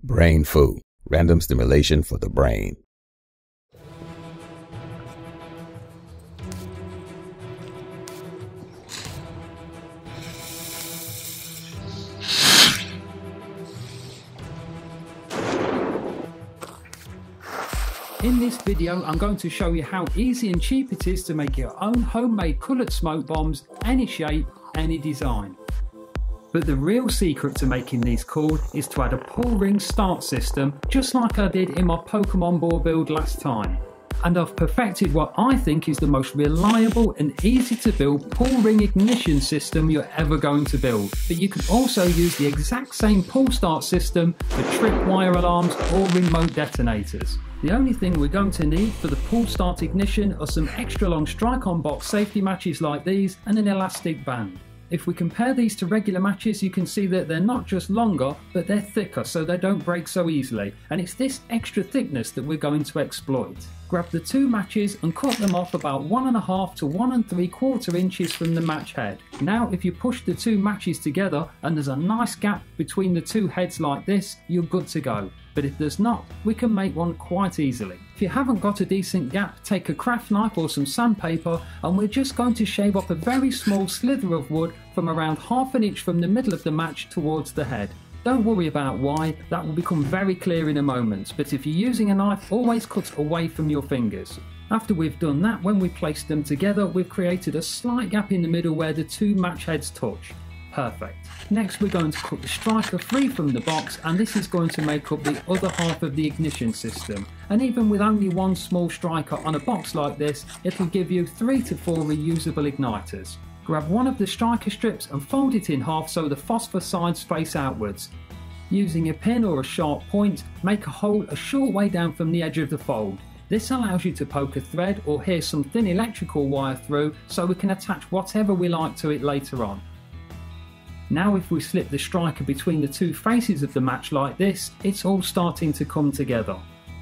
Brain food, random stimulation for the brain. In this video, I'm going to show you how easy and cheap it is to make your own homemade coloured smoke bombs, any shape, any design. But the real secret to making these cool is to add a pull ring start system, just like I did in my Pokemon ball build last time. And I've perfected what I think is the most reliable and easy to build pull ring ignition system you're ever going to build. But you can also use the exact same pull start system for tripwire alarms or remote detonators. The only thing we're going to need for the pull start ignition are some extra long strike-on box safety matches like these and an elastic band. If we compare these to regular matches, you can see that they're not just longer, but they're thicker so they don't break so easily, and it's this extra thickness that we're going to exploit. Grab the two matches and cut them off about 1.5 to 1 3/4 inches from the match head. Now if you push the two matches together and there's a nice gap between the two heads like this, you're good to go. But if there's not, we can make one quite easily. If you haven't got a decent gap, take a craft knife or some sandpaper, and we're just going to shave off a very small slither of wood from around 1/2 inch from the middle of the match towards the head. Don't worry about why, that will become very clear in a moment, but if you're using a knife, always cut away from your fingers. After we've done that, when we place them together, we've created a slight gap in the middle where the two match heads touch. Perfect. Next we're going to cut the striker free from the box, and this is going to make up the other half of the ignition system. And even with only one small striker on a box like this, it'll give you 3 to 4 reusable igniters. Grab one of the striker strips and fold it in half so the phosphor sides face outwards. Using a pin or a sharp point, make a hole a short way down from the edge of the fold. This allows you to poke a thread or hear some thin electrical wire through so we can attach whatever we like to it later on. Now if we slip the striker between the two faces of the match like this, it's all starting to come together.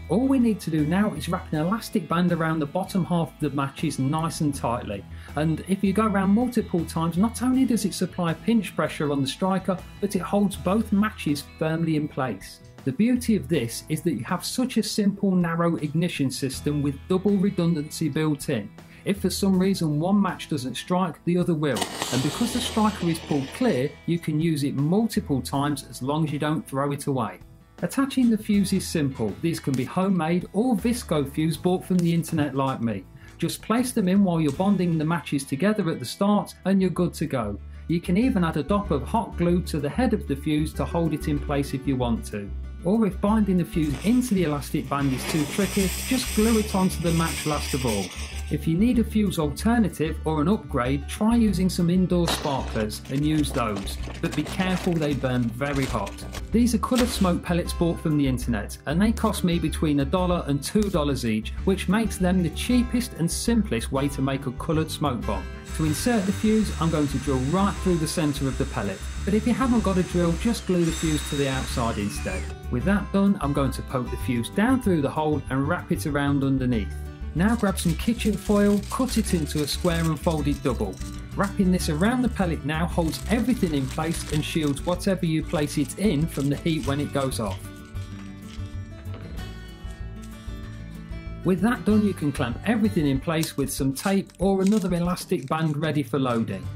All we need to do now is wrap an elastic band around the bottom half of the matches nice and tightly. And if you go around multiple times, not only does it supply pinch pressure on the striker, but it holds both matches firmly in place. The beauty of this is that you have such a simple narrow ignition system with double redundancy built in. If for some reason one match doesn't strike, the other will, and because the striker is pulled clear, you can use it multiple times as long as you don't throw it away. Attaching the fuse is simple. These can be homemade or visco fuse bought from the internet like me. Just place them in while you're bonding the matches together at the start and you're good to go. You can even add a dot of hot glue to the head of the fuse to hold it in place if you want to. Or if binding the fuse into the elastic band is too tricky, just glue it onto the match last of all. If you need a fuse alternative or an upgrade, try using some indoor sparklers and use those, but be careful, they burn very hot. These are coloured smoke pellets bought from the internet, and they cost me between $1 and $2 each, which makes them the cheapest and simplest way to make a coloured smoke bomb. To insert the fuse, I'm going to drill right through the centre of the pellet, but if you haven't got a drill, just glue the fuse to the outside instead. With that done, I'm going to poke the fuse down through the hole and wrap it around underneath. Now grab some kitchen foil, cut it into a square and fold it double. Wrapping this around the pellet now holds everything in place and shields whatever you place it in from the heat when it goes off. With that done, you can clamp everything in place with some tape or another elastic band ready for loading.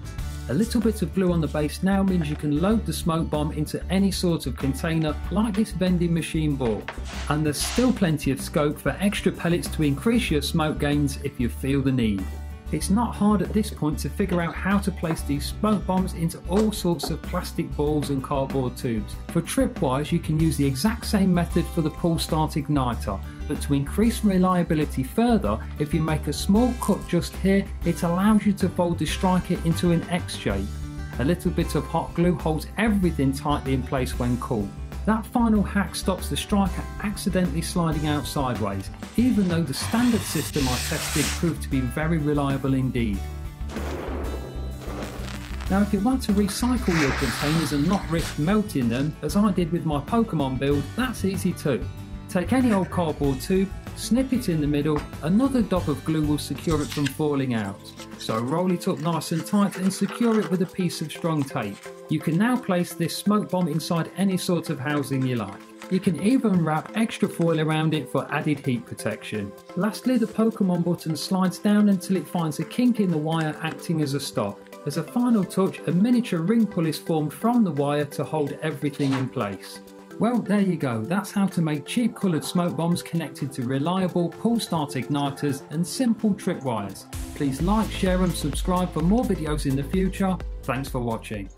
A little bit of glue on the base now means you can load the smoke bomb into any sort of container like this vending machine ball. And there's still plenty of scope for extra pellets to increase your smoke gains if you feel the need. It's not hard at this point to figure out how to place these smoke bombs into all sorts of plastic balls and cardboard tubes. For tripwires, you can use the exact same method for the pull start igniter, but to increase reliability further, if you make a small cut just here, it allows you to fold the striker into an X shape. A little bit of hot glue holds everything tightly in place when cool. That final hack stops the striker accidentally sliding out sideways, even though the standard system I tested proved to be very reliable indeed. Now if you want to recycle your containers and not risk melting them, as I did with my Pokemon build, that's easy too. Take any old cardboard tube, snip it in the middle, another dot of glue will secure it from falling out. So roll it up nice and tight and secure it with a piece of strong tape. You can now place this smoke bomb inside any sort of housing you like. You can even wrap extra foil around it for added heat protection. Lastly, the Pokemon button slides down until it finds a kink in the wire acting as a stop. As a final touch, a miniature ring pull is formed from the wire to hold everything in place. Well, there you go. That's how to make cheap coloured smoke bombs connected to reliable pull start igniters and simple tripwires. Please like, share and subscribe for more videos in the future. Thanks for watching.